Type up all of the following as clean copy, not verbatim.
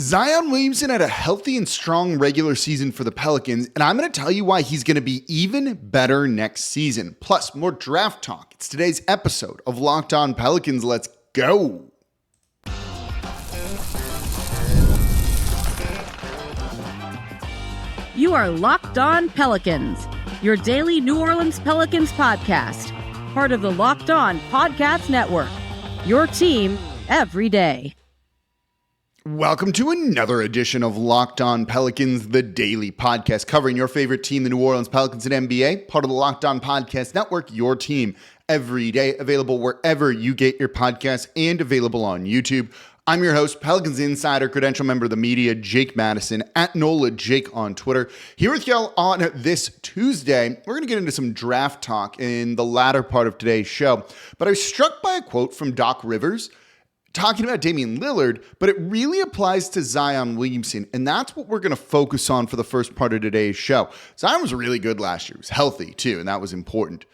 Zion Williamson had a healthy and strong regular season for the Pelicans, and I'm going to tell you why he's going to be even better next season. Plus, more draft talk. It's today's episode of Locked On Pelicans. Let's go. You are Locked On Pelicans, your daily New Orleans Pelicans podcast, part of the Locked On Podcast Network, your team every day. Welcome to another edition of Locked On Pelicans, the daily podcast covering your favorite team, the New Orleans Pelicans and NBA, part of the Locked On Podcast Network, your team every day, available wherever you get your podcasts and available on YouTube. I'm your host, Pelicans Insider, credential member of the media, Jake Madison, at NOLA Jake on Twitter. Here with y'all on this Tuesday, we're going to get into some draft talk in the latter part of today's show. But I was struck by a quote from Doc Rivers talking about Damian Lillard, but it really applies to Zion Williamson, and that's what we're going to focus on for the first part of today's show. Zion was really good last year. He was healthy, too, and that was important.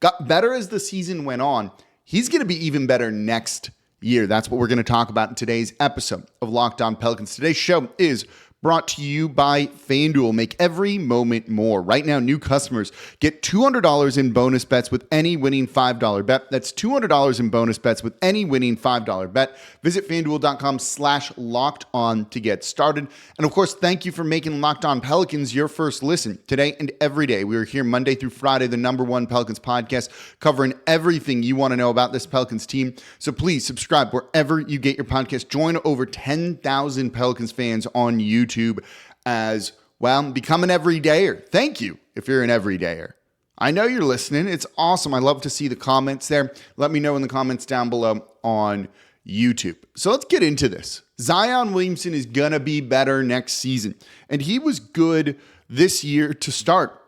Got better as the season went on. He's going to be even better next year. That's what we're going to talk about in today's episode of Locked On Pelicans. Today's show is brought to you by FanDuel. Make every moment more. Right now, new customers get $200 in bonus bets with any winning $5 bet. That's $200 in bonus bets with any winning $5 bet. Visit FanDuel.com/LockedOn to get started. And of course, thank you for making Locked On Pelicans your first listen today and every day. We are here Monday through Friday, the #1 Pelicans podcast, covering everything you want to know about this Pelicans team. So please subscribe wherever you get your podcast. Join over 10,000 Pelicans fans on YouTube as well. Become an everydayer. Thank you if you're an everydayer. I know you're listening. It's awesome. I love to see the comments there. Let me know in the comments down below on YouTube. So let's get into this. Zion Williamson is going to be better next season. And he was good this year to start,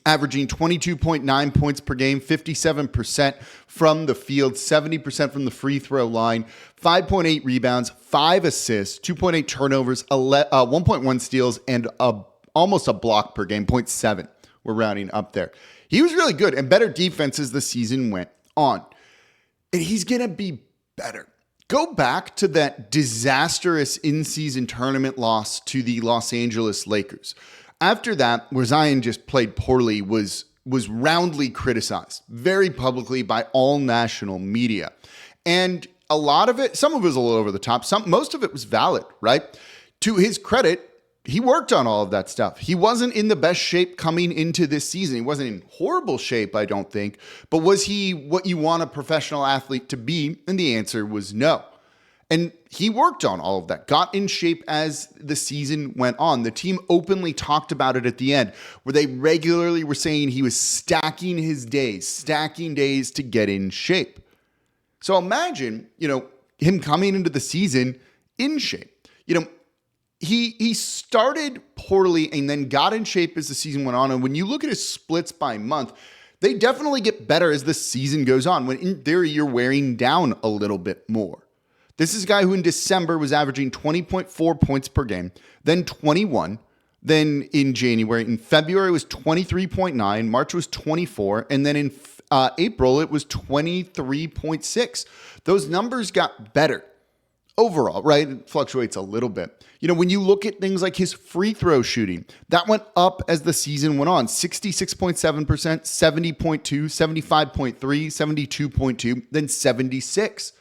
averaging 22.9 points per game, 57% from the field, 70% from the free throw line, 5.8 rebounds, 5 assists, 2.8 turnovers, 1.1 steals, and almost a block per game, 0.7. We're rounding up there. He was really good and better defense as the season went on. And he's going to be better. Go back to that disastrous in-season tournament loss to the Los Angeles Lakers. After that, where Zion just played poorly, was roundly criticized very publicly by all national media. And a lot of it, some of it was a little over the top. Most of it was valid, right? To his credit, he worked on all of that stuff. He wasn't in the best shape coming into this season. He wasn't in horrible shape, I don't think. But was he what you want a professional athlete to be? And the answer was no. And he worked on all of that, got in shape as the season went on. The team openly talked about it at the end, where they regularly were saying he was stacking days to get in shape. So imagine, him coming into the season in shape. He started poorly and then got in shape as the season went on. And when you look at his splits by month, they definitely get better as the season goes on, when in theory you're wearing down a little bit more. This is a guy who in December was averaging 20.4 points per game, then 21. Then in January, in February, it was 23.9. March was 24. And then in April, it was 23.6. Those numbers got better overall, right? It fluctuates a little bit. When you look at things like his free throw shooting, that went up as the season went on. 66.7%, 70.2, 75.3, 72.2, then 76.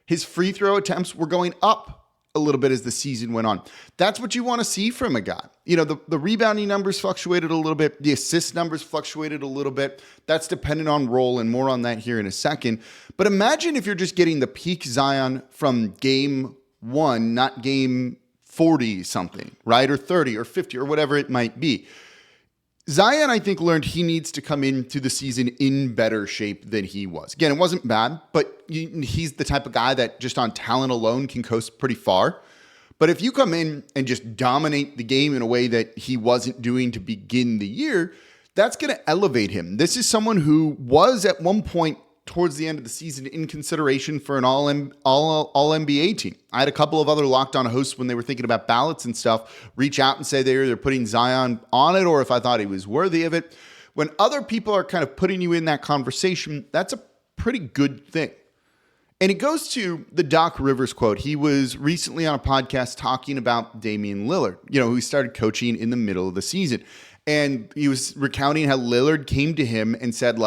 His free throw attempts were going up a little bit as the season went on. That's what you want to see from a guy. The rebounding numbers fluctuated a little bit. The assist numbers fluctuated a little bit. That's dependent on role, and more on that here in a second. But imagine if you're just getting the peak Zion from game 1, not game 40 something, right? Or 30 or 50 or whatever it might be. Zion, I think, learned he needs to come into the season in better shape than he was. Again, it wasn't bad, but he's the type of guy that just on talent alone can coast pretty far. But if you come in and just dominate the game in a way that he wasn't doing to begin the year, that's going to elevate him. This is someone who was at one point towards the end of the season in consideration for an all NBA team. I had a couple of other Locked On hosts when they were thinking about ballots and stuff reach out and say they're either putting Zion on it or if I thought he was worthy of it. When other people are kind of putting you in that conversation, that's a pretty good thing. And it goes to the Doc Rivers quote. He was recently on a podcast talking about Damian Lillard, who started coaching in the middle of the season. And he was recounting how Lillard came to him and said,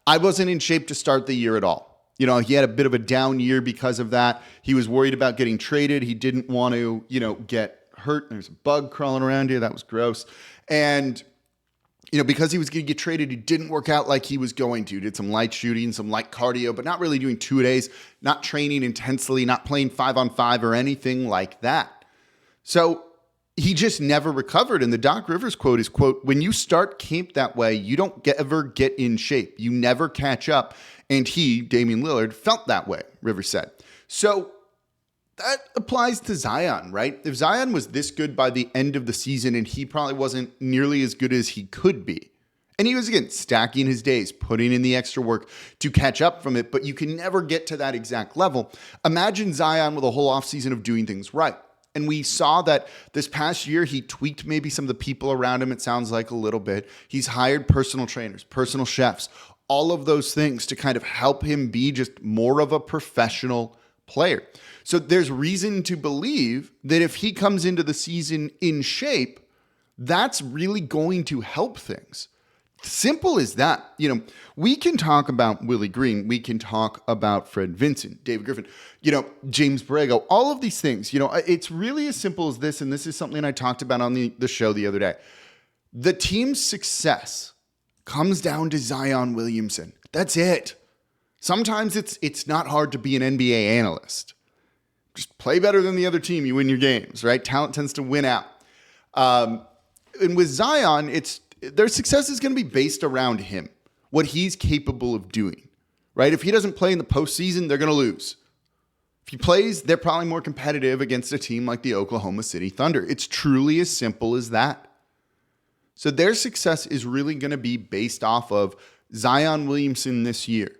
I wasn't in shape to start the year at all. He had a bit of a down year because of that. He was worried about getting traded. He didn't want to, get hurt. There's a bug crawling around here. That was gross. And because he was going to get traded, he didn't work out like he was going to. Did some light shooting, some light cardio, but not really doing 2 days, not training intensely, not playing 5-on-5 or anything like that. So he just never recovered. And the Doc Rivers quote is, quote, when you start camp that way, you don't ever get in shape. You never catch up. And he, Damian Lillard, felt that way, Rivers said. So that applies to Zion, right? If Zion was this good by the end of the season, and he probably wasn't nearly as good as he could be, and he was, again, stacking his days, putting in the extra work to catch up from it, but you can never get to that exact level. Imagine Zion with a whole offseason of doing things right. And we saw that this past year, he tweaked maybe some of the people around him, it sounds like a little bit. He's hired personal trainers, personal chefs, all of those things to kind of help him be just more of a professional player. So there's reason to believe that if he comes into the season in shape, that's really going to help things. Simple as that. We can talk about Willie Green. We can talk about Fred Vincent, David Griffin, James Borrego, all of these things. It's really as simple as this. And this is something I talked about on the show the other day. The team's success comes down to Zion Williamson. That's it. Sometimes it's not hard to be an NBA analyst. Just play better than the other team. You win your games, right? Talent tends to win out. And with Zion, their success is going to be based around him, what he's capable of doing, right? If he doesn't play in the postseason, they're going to lose. If he plays, they're probably more competitive against a team like the Oklahoma City Thunder. It's truly as simple as that. So their success is really going to be based off of Zion Williamson this year.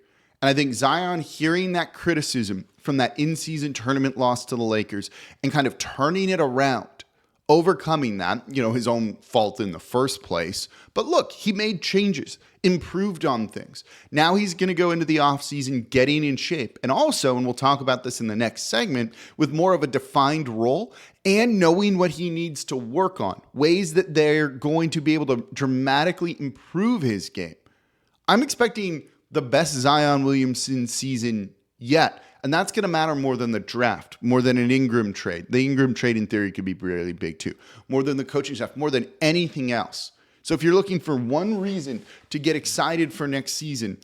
And I think Zion hearing that criticism from that in-season tournament loss to the Lakers and kind of turning it around, overcoming that, his own fault in the first place. But look, he made changes, improved on things. Now he's going to go into the offseason getting in shape. And also, and we'll talk about this in the next segment, with more of a defined role and knowing what he needs to work on, ways that they're going to be able to dramatically improve his game. I'm expecting the best Zion Williamson season yet. And that's going to matter more than the draft, more than an Ingram trade. The Ingram trade, in theory, could be really big too. More than the coaching staff, more than anything else. So if you're looking for one reason to get excited for next season,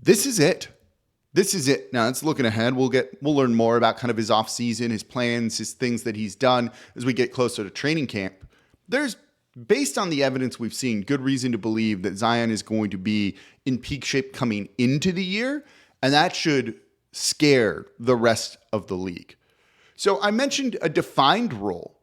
this is it. This is it. Now, it's looking ahead. We'll learn more about kind of his offseason, his plans, his things that he's done as we get closer to training camp. There's, based on the evidence we've seen, good reason to believe that Zion is going to be in peak shape coming into the year, and that should scare the rest of the league. So I mentioned a defined role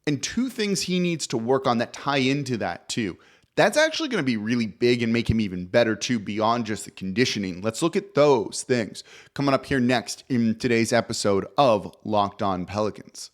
and two things he needs to work on that tie into that too. That's actually going to be really big and make him even better too, beyond just the conditioning. Let's look at those things coming up here next in today's episode of Locked On Pelicans.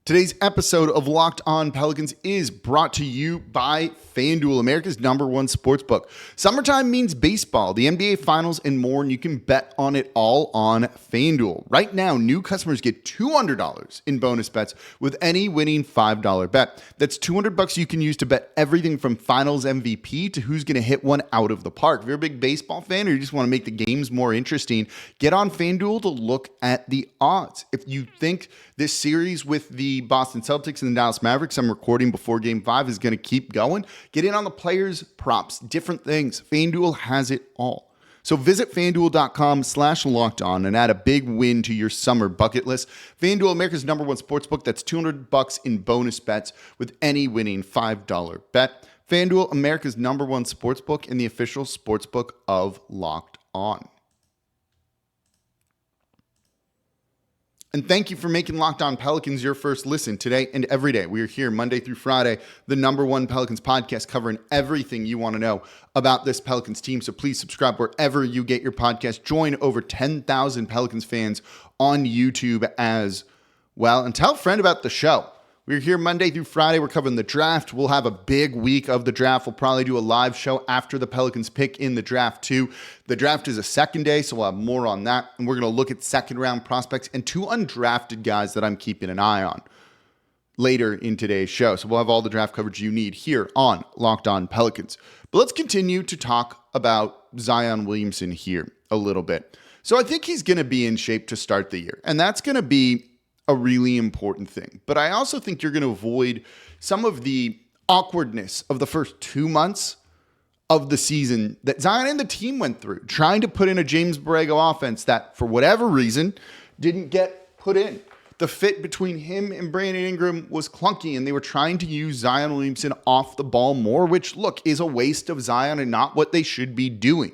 Today's episode of Locked On Pelicans is brought to you by FanDuel, America's #1 sportsbook. Summertime means baseball, the NBA Finals, and more, and you can bet on it all on FanDuel. Right now, new customers get $200 in bonus bets with any winning $5 bet. That's $200 you can use to bet everything from Finals MVP to who's going to hit one out of the park. If you're a big baseball fan or you just want to make the games more interesting, get on FanDuel to look at the odds. If you think this series with the Boston Celtics and the Dallas Mavericks, I'm recording before Game 5, is going to keep going, get in on the players, props, different things. FanDuel has it all. So visit FanDuel.com/lockedon and add a big win to your summer bucket list. FanDuel, America's #1 sportsbook. That's $200 in bonus bets with any winning $5 bet. FanDuel, America's #1 sportsbook and the official sportsbook of Locked On. And thank you for making Locked On Pelicans your first listen today and every day. We are here Monday through Friday, the #1 Pelicans podcast, covering everything you want to know about this Pelicans team. So please subscribe wherever you get your podcast. Join over 10,000 Pelicans fans on YouTube as well. And tell a friend about the show. We're here Monday through Friday. We're covering the draft. We'll have a big week of the draft. We'll probably do a live show after the Pelicans pick in the draft too. The draft is a second day, so we'll have more on that. And we're going to look at second round prospects and 2 undrafted guys that I'm keeping an eye on later in today's show. So we'll have all the draft coverage you need here on Locked On Pelicans. But let's continue to talk about Zion Williamson here a little bit. So I think he's going to be in shape to start the year, and that's going to be a really important thing. But I also think you're going to avoid some of the awkwardness of the first 2 months of the season that Zion and the team went through, trying to put in a James Borrego offense that, for whatever reason, didn't get put in. The fit between him and Brandon Ingram was clunky, and they were trying to use Zion Williamson off the ball more, which, look, is a waste of Zion and not what they should be doing.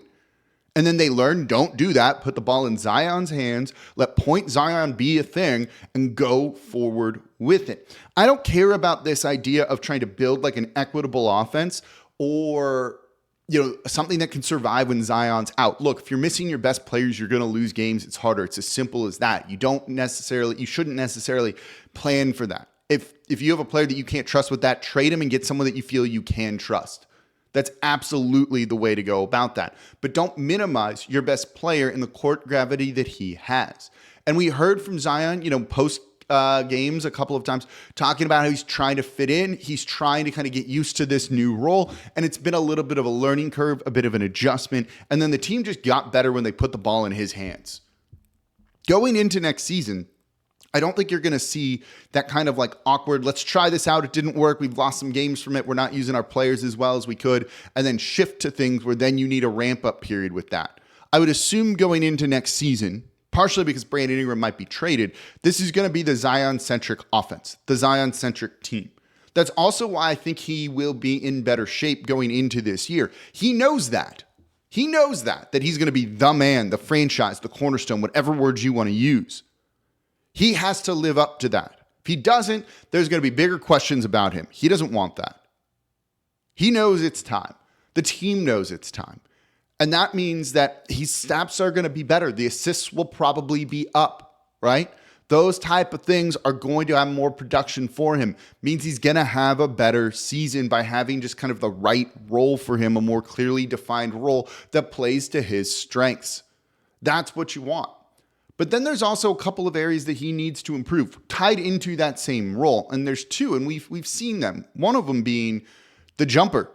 And then they learned, don't do that. Put the ball in Zion's hands. Let point Zion be a thing and go forward with it. I don't care about this idea of trying to build like an equitable offense or, something that can survive when Zion's out. Look, if you're missing your best players, you're going to lose games. It's harder. It's as simple as that. You shouldn't necessarily plan for that. If you have a player that you can't trust with that, trade him and get someone that you feel you can trust. That's absolutely the way to go about that. But don't minimize your best player in the court gravity that he has. And we heard from Zion, post games a couple of times, talking about how he's trying to fit in. He's trying to kind of get used to this new role. And it's been a little bit of a learning curve, a bit of an adjustment. And then the team just got better when they put the ball in his hands. Going into next season, I don't think you're going to see that kind of like awkward, let's try this out. It didn't work. We've lost some games from it. We're not using our players as well as we could. And then shift to things where then you need a ramp up period with that. I would assume going into next season, partially because Brandon Ingram might be traded, this is going to be the Zion-centric offense, the Zion-centric team. That's also why I think he will be in better shape going into this year. He knows that. He knows that he's going to be the man, the franchise, the cornerstone, whatever words you want to use. He has to live up to that. If he doesn't, there's going to be bigger questions about him. He doesn't want that. He knows it's time. The team knows it's time. And that means that his stats are going to be better. The assists will probably be up, right? Those type of things are going to have more production for him. Means he's going to have a better season by having just kind of the right role for him, a more clearly defined role that plays to his strengths. That's what you want. But then there's also a couple of areas that he needs to improve tied into that same role. And there's 2, and we've seen them. One of them being the jumper.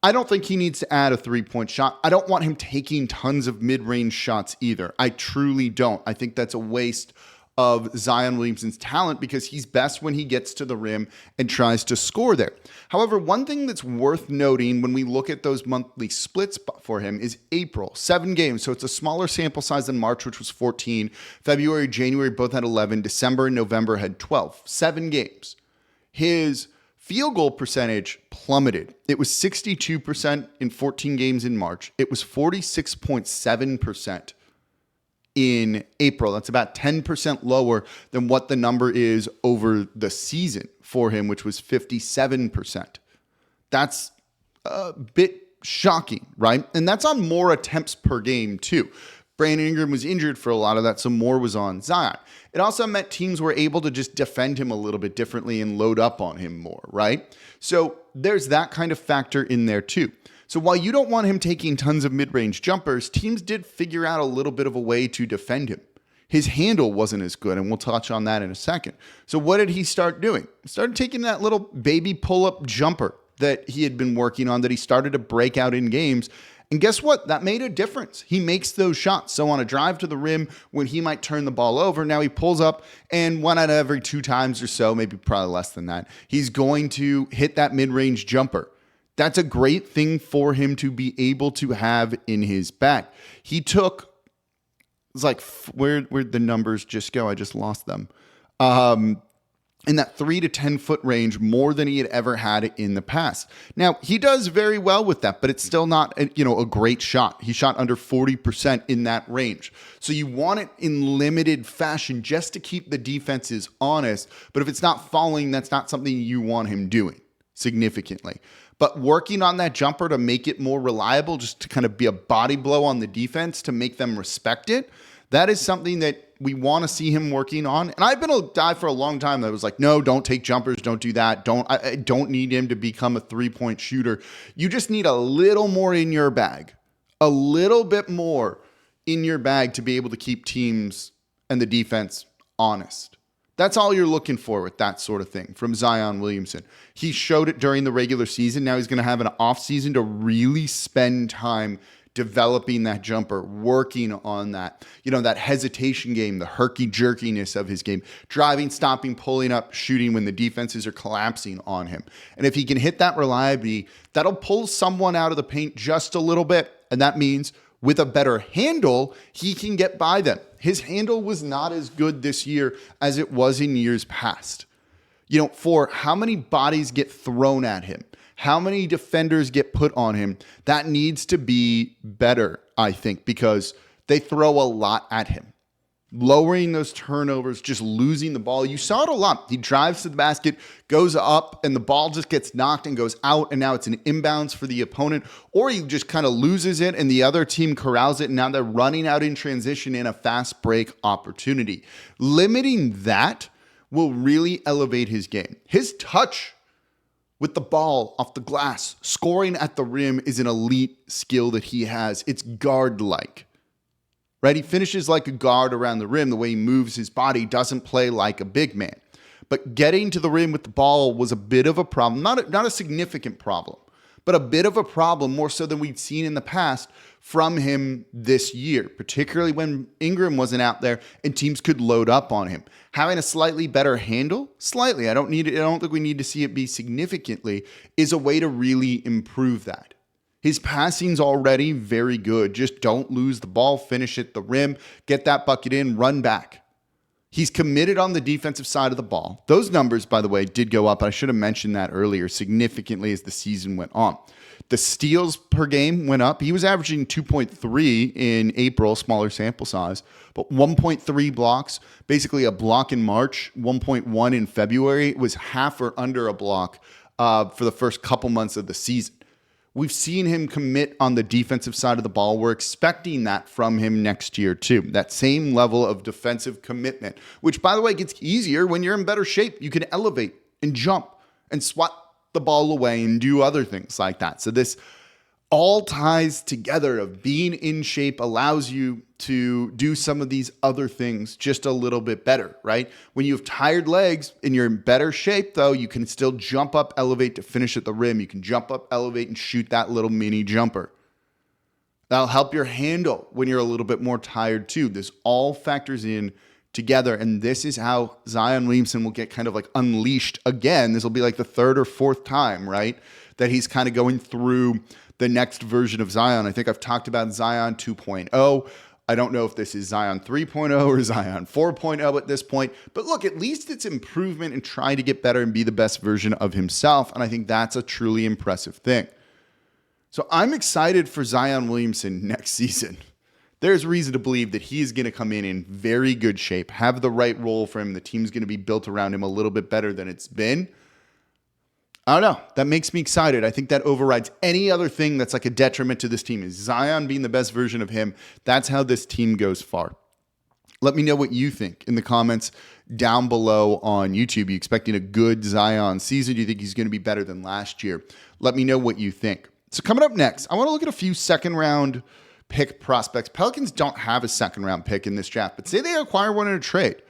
I don't think he needs to add a 3-point shot. I don't want him taking tons of mid-range shots either. I truly don't. I think that's a waste of Zion Williamson's talent because he's best when he gets to the rim and tries to score there. However, one thing that's worth noting when we look at those monthly splits for him is April, 7 games. So it's a smaller sample size than March, which was 14. February, January both had 11. December and November had 12. 7 games. His field goal percentage plummeted. It was 62% in 14 games in March. It was 46.7% in April. That's about 10% lower than what the number is over the season for him, which was 57%. That's a bit shocking, right? And that's on more attempts per game too. Brandon Ingram was injured for a lot of that, so more was on Zion. It also meant teams were able to just defend him a little bit differently and load up on him more, right? So there's that kind of factor in there too. So while you don't want him taking tons of mid-range jumpers, teams did figure out a little bit of a way to defend him. His handle wasn't as good, and we'll touch on that in a second. So what did he start doing? He started taking that little baby pull-up jumper that he had been working on that he started to break out in games. And guess what? That made a difference. He makes those shots. So on a drive to the rim when he might turn the ball over, now he pulls up and 1 out of every 2 times or so, maybe probably less than that, he's going to hit that mid-range jumper. That's a great thing for him to be able to have in his back. He took, it's like, where'd the numbers just go? I just lost them. In that 3 to 10 foot range, more than he had ever had in the past. Now, he does very well with that, but it's still not a great shot. He shot under 40% in that range. So you want it in limited fashion just to keep the defenses honest. But if it's not falling, that's not something you want him doing significantly. But working on that jumper to make it more reliable, just to kind of be a body blow on the defense to make them respect it, That is something that we want to see him working on. And I've been a guy for a long time that was like, no, don't take jumpers. Don't do that. I don't need him to become a 3-point shooter. You just need a little more in your bag, a little bit more in your bag to be able to keep teams and the defense honest. That's all you're looking for with that sort of thing from Zion Williamson. He showed it during the regular season. Now he's going to have an off season to really spend time developing that jumper, working on that, that hesitation game, the herky-jerkiness of his game, driving, stopping, pulling up, shooting when the defenses are collapsing on him. And if he can hit that reliably, that'll pull someone out of the paint just a little bit. And that means with a better handle, he can get by them. His handle was not as good this year as it was in years past. For how many bodies get thrown at him, how many defenders get put on him, that needs to be better, I think, because they throw a lot at him. Lowering those turnovers, just losing the ball. You saw it a lot. He drives to the basket, goes up, and the ball just gets knocked and goes out, and now it's an inbounds for the opponent. Or he just kind of loses it, and the other team corrals it, and now they're running out in transition in a fast break opportunity. Limiting that will really elevate his game. His touch with the ball off the glass, scoring at the rim is an elite skill that he has. It's guard-like. Right? He finishes like a guard around the rim. The way he moves his body doesn't play like a big man. But getting to the rim with the ball was a bit of a problem. Not a significant problem, but a bit of a problem, more so than we'd seen in the past from him this year, particularly when Ingram wasn't out there and teams could load up on him. Having a slightly better handle, I don't think we need to see it be significantly, is a way to really improve that. His passing's already very good. Just don't lose the ball, finish at the rim, get that bucket in, run back. He's committed on the defensive side of the ball. Those numbers, by the way, did go up. I should have mentioned that earlier, significantly as the season went on. The steals per game went up. He was averaging 2.3 in April, smaller sample size, but 1.3 blocks, basically a block in March, 1.1 in February. It was half or under a block for the first couple months of the season. We've seen him commit on the defensive side of the ball. We're expecting that from him next year too. That same level of defensive commitment, which by the way gets easier when you're in better shape. You can elevate and jump and swat the ball away and do other things like that. So this all ties together of being in shape allows you to do some of these other things just a little bit better, right? When you have tired legs and you're in better shape, though, you can still jump up, elevate to finish at the rim. You can jump up, elevate, and shoot that little mini jumper. That'll help your handle when you're a little bit more tired, too. This all factors in together, and this is how Zion Williamson will get kind of like unleashed again. This will be like the third or fourth time, right, that he's kind of going through the next version of Zion. I think I've talked about Zion 2.0. I don't know if this is Zion 3.0 or Zion 4.0 at this point, but look, at least it's improvement and trying to get better and be the best version of himself, and I think that's a truly impressive thing. So I'm excited for Zion Williamson next season. There's reason to believe that he's going to come in very good shape, have the right role for him. The team's going to be built around him a little bit better than it's been. I don't know. That makes me excited. I think that overrides any other thing that's like a detriment to this team. Is Zion being the best version of him? That's how this team goes far. Let me know what you think in the comments down below on YouTube. You expecting a good Zion season? Do you think he's going to be better than last year? Let me know what you think. So coming up next, I want to look at a few second-round pick prospects. Pelicans don't have a second-round pick in this draft, but say they acquire one in a trade.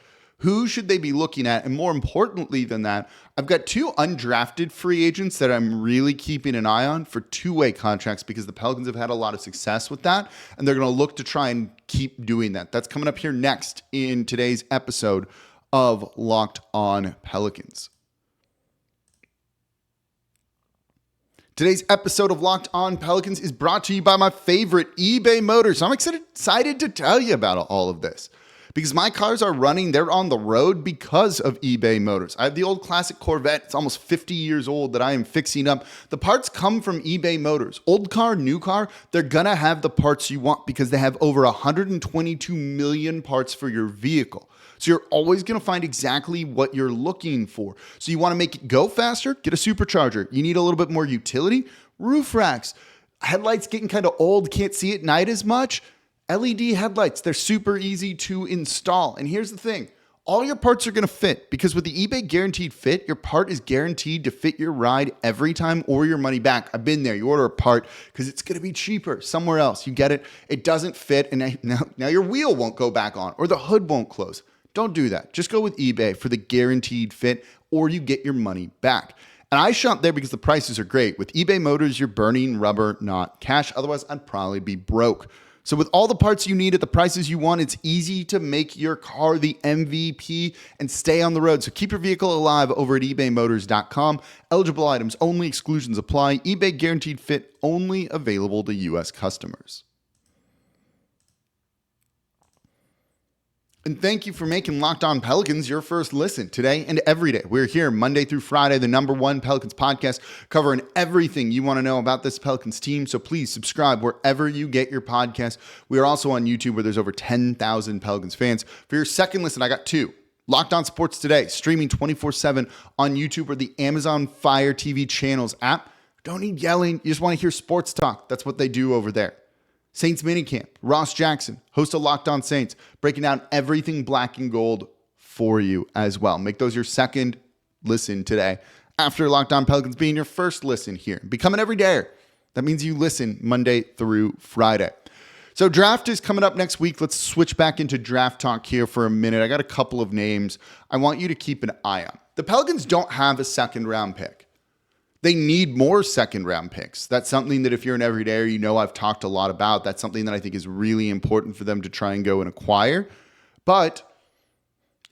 Who should they be looking at? And more importantly than that, I've got two undrafted free agents that I'm really keeping an eye on for two-way contracts because the Pelicans have had a lot of success with that, and they're going to look to try and keep doing that. That's coming up here next in today's episode of Locked On Pelicans. Today's episode of Locked On Pelicans is brought to you by my favorite, eBay Motors. I'm excited to tell you about all of this. Because my cars are running, they're on the road because of eBay Motors. I have the old classic Corvette. It's almost 50 years old that I am fixing up. The parts come from eBay Motors. Old car, new car, they're going to have the parts you want because they have over 122 million parts for your vehicle. So you're always going to find exactly what you're looking for. So you want to make it go faster? Get a supercharger. You need a little bit more utility? Roof racks. Headlights getting kind of old, can't see at night as much? LED headlights, they're super easy to install. And here's the thing. All your parts are going to fit because with the eBay Guaranteed Fit, your part is guaranteed to fit your ride every time or your money back. I've been there. You order a part because it's going to be cheaper somewhere else. You get it. It doesn't fit. And now your wheel won't go back on or the hood won't close. Don't do that. Just go with eBay for the Guaranteed Fit or you get your money back. And I shop there because the prices are great. With eBay Motors, you're burning rubber, not cash. Otherwise, I'd probably be broke. So with all the parts you need at the prices you want, it's easy to make your car the MVP and stay on the road. So keep your vehicle alive over at ebaymotors.com. Eligible items only, exclusions apply. eBay Guaranteed Fit only available to U.S. customers. And thank you for making Locked On Pelicans your first listen today and every day. We're here Monday through Friday, the #1 Pelicans podcast, covering everything you want to know about this Pelicans team. So please subscribe wherever you get your podcasts. We are also on YouTube where there's over 10,000 Pelicans fans. For your second listen, I got two. Locked On Sports Today, streaming 24/7 on YouTube or the Amazon Fire TV channels app. Don't need yelling. You just want to hear sports talk. That's what they do over there. Saints minicamp, Ross Jackson, host of Locked On Saints, breaking down everything black and gold for you as well. Make those your second listen today after Locked On Pelicans being your first listen here. Become an everydayer. That means you listen Monday through Friday. So draft is coming up next week. Let's switch back into draft talk here for a minute. I got a couple of names I want you to keep an eye on. The Pelicans don't have a second round pick. They need more second round picks. That's something that if you're an everydayer, you know I've talked a lot about. That's something that I think is really important for them to try and go and acquire. But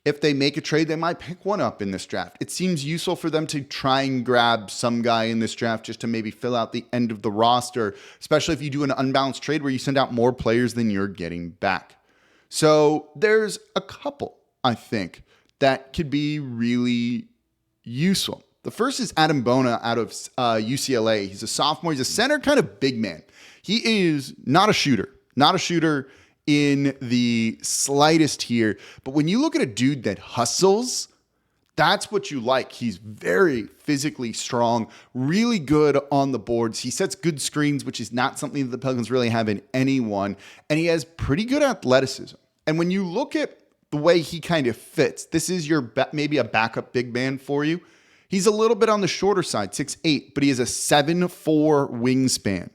if they make a trade, they might pick one up in this draft. It seems useful for them to try and grab some guy in this draft just to maybe fill out the end of the roster, especially if you do an unbalanced trade where you send out more players than you're getting back. So there's a couple, I think, that could be really useful. The first is Adem Bona out of UCLA. He's a sophomore. He's a center kind of big man. He is not a shooter in the slightest here. But when you look at a dude that hustles, that's what you like. He's very physically strong, really good on the boards. He sets good screens, which is not something that the Pelicans really have in anyone. And he has pretty good athleticism. And when you look at the way he kind of fits, this is your maybe a backup big man for you. He's a little bit on the shorter side, 6'8", but he has a 7'4" wingspan.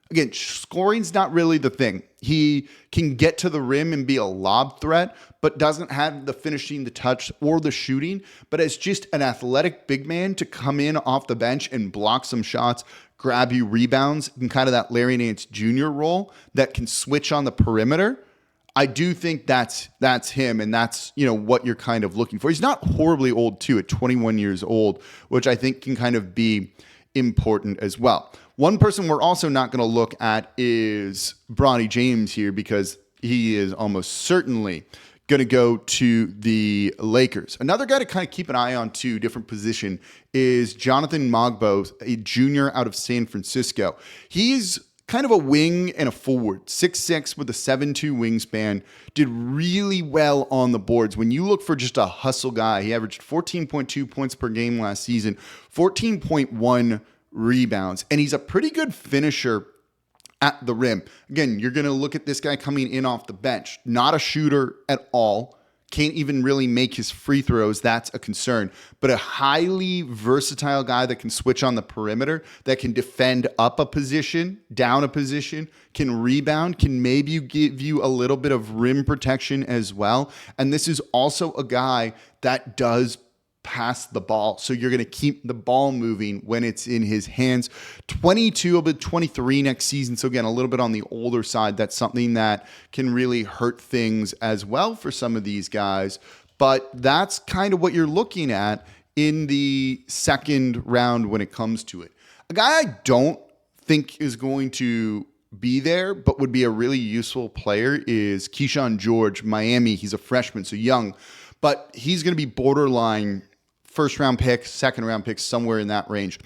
Again, scoring's not really the thing. He can get to the rim and be a lob threat, but doesn't have the finishing, the touch, or the shooting, but as just an athletic big man to come in off the bench and block some shots, grab you rebounds, in kind of that Larry Nance Jr. role that can switch on the perimeter. I do think that's him, and that's, what you're kind of looking for. He's not horribly old, too, at 21 years old, which I think can kind of be important as well. One person we're also not going to look at is Bronny James here because he is almost certainly going to go to the Lakers. Another guy to kind of keep an eye on, too, different position, is Jonathan Mogbo, a junior out of San Francisco. He's kind of a wing and a forward, 6'6" with a 7'2" wingspan, did really well on the boards. When you look for just a hustle guy, he averaged 14.2 points per game last season, 14.1 rebounds, and he's a pretty good finisher at the rim. Again, you're going to look at this guy coming in off the bench, not a shooter at all. Can't even really make his free throws. That's a concern. But a highly versatile guy that can switch on the perimeter, that can defend up a position, down a position, can rebound, can maybe give you a little bit of rim protection as well. And this is also a guy that does pass the ball. So you're going to keep the ball moving when it's in his hands. 22, he'll be 23 next season. So again, a little bit on the older side. That's something that can really hurt things as well for some of these guys. But that's kind of what you're looking at in the second round when it comes to it. A guy I don't think is going to be there, but would be a really useful player is Keyshawn George, Miami. He's a freshman, so young, but he's going to be borderline first round pick, second round pick, somewhere in that range.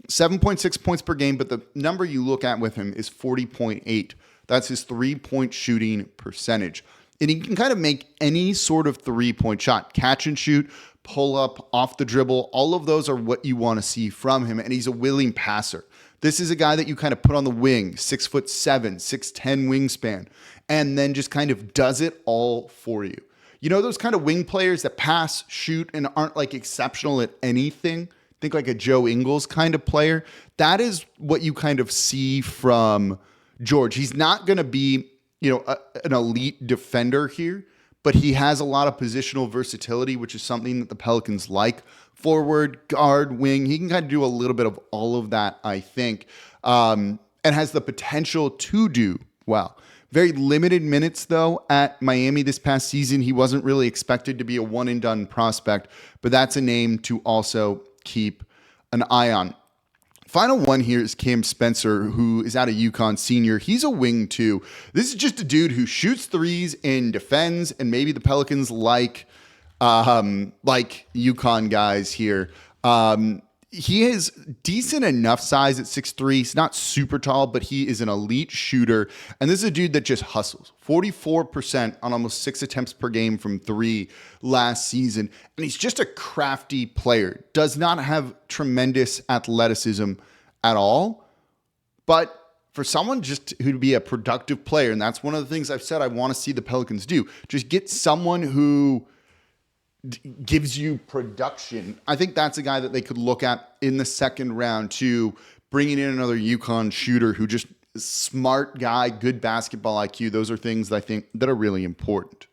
7.6 points per game, but the number you look at with him is 40.8. That's his 3-point shooting percentage. And he can kind of make any sort of 3-point shot, catch and shoot, pull up, off the dribble. All of those are what you want to see from him. And he's a willing passer. This is a guy that you kind of put on the wing, 6'7", 6'10" wingspan, and then just kind of does it all for you. You know those kind of wing players that pass, shoot, and aren't like exceptional at anything? Think like a Joe Ingles kind of player. That is what you kind of see from George. He's not going to be, an elite defender here, but he has a lot of positional versatility, which is something that the Pelicans like. Forward, guard, wing. He can kind of do a little bit of all of that, I think, and has the potential to do well. Very limited minutes, though, at Miami this past season. He wasn't really expected to be a one-and-done prospect, but that's a name to also keep an eye on. Final one here is Cam Spencer, who is out of UConn senior. He's a wing too. This is just a dude who shoots threes and defends, and maybe the Pelicans like UConn guys here. He has decent enough size at 6'3". He's not super tall, but he is an elite shooter. And this is a dude that just hustles. 44% on almost 6 attempts per game from 3 last season. And he's just a crafty player. Does not have tremendous athleticism at all. But for someone just who'd be a productive player, and that's one of the things I've said I want to see the Pelicans do, just get someone who gives you production. I think that's a guy that they could look at in the second round too, bringing in another UConn shooter who just smart guy, good basketball IQ. Those are things that I think that are really important.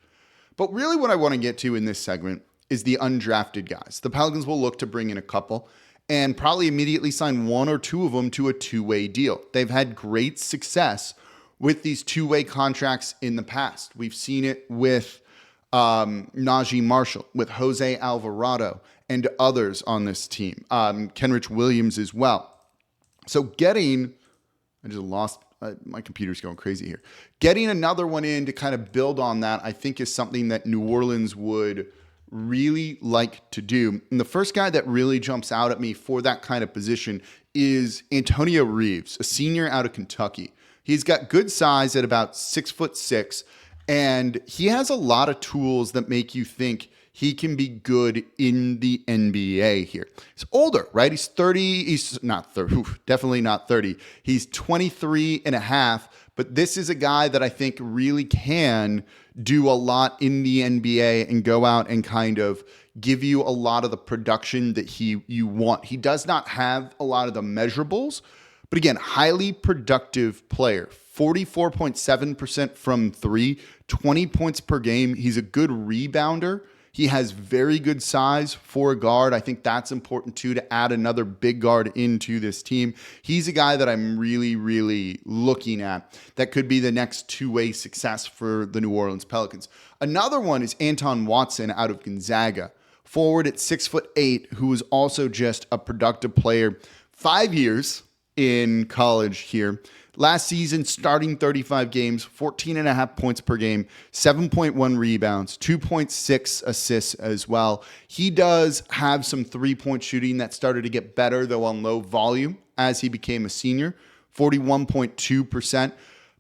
But really what I want to get to in this segment is the undrafted guys. The Pelicans will look to bring in a couple and probably immediately sign one or two of them to a two-way deal. They've had great success with these two-way contracts in the past. We've seen it with Najee Marshall, with Jose Alvarado, and others on this team. Kenrich Williams as well. So I just lost, my computer's going crazy here. Getting another one in to kind of build on that, I think is something that New Orleans would really like to do. And the first guy that really jumps out at me for that kind of position is Antonio Reeves, a senior out of Kentucky. He's got good size at about 6'6", and he has a lot of tools that make you think he can be good in the NBA here. He's older, right? He's 30. He's not 30. Definitely not 30. He's 23 and a half. But this is a guy that I think really can do a lot in the NBA and go out and kind of give you a lot of the production that you want. He does not have a lot of the measurables, but again, highly productive player. 44.7% from 3, 20 points per game. He's a good rebounder. He has very good size for a guard. I think that's important too, to add another big guard into this team. He's a guy that I'm really, really looking at that could be the next two-way success for the New Orleans Pelicans. Another one is Anton Watson out of Gonzaga. Forward at 6'8", who is also just a productive player. 5 years in college here. Last season, starting 35 games, 14.5 points per game, 7.1 rebounds, 2.6 assists as well. He does have some three-point shooting that started to get better, though on low volume as he became a senior, 41.2%.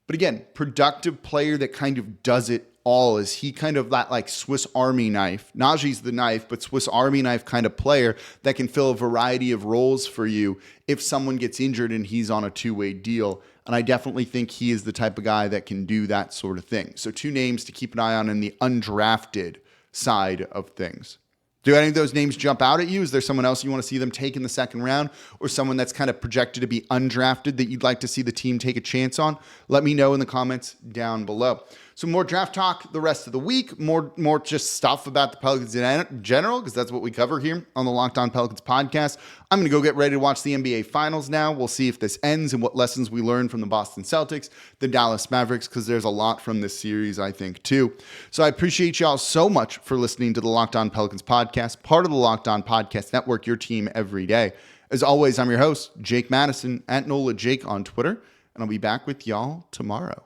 But again, productive player that kind of does it all. Is he kind of that like Swiss Army knife? Najee's the knife, but Swiss Army knife kind of player that can fill a variety of roles for you if someone gets injured and he's on a two-way deal. And I definitely think he is the type of guy that can do that sort of thing. So 2 names to keep an eye on in the undrafted side of things. Do any of those names jump out at you? Is there someone else you want to see them take in the second round, or someone that's kind of projected to be undrafted that you'd like to see the team take a chance on? Let me know in the comments down below. So more draft talk the rest of the week, more just stuff about the Pelicans in general, because that's what we cover here on the Locked On Pelicans podcast. I'm going to go get ready to watch the NBA Finals now. We'll see if this ends and what lessons we learn from the Boston Celtics, the Dallas Mavericks, because there's a lot from this series, I think, too. So I appreciate y'all so much for listening to the Locked On Pelicans podcast, part of the Locked On Podcast Network, your team every day. As always, I'm your host, Jake Madison, at NOLA Jake on Twitter, and I'll be back with y'all tomorrow.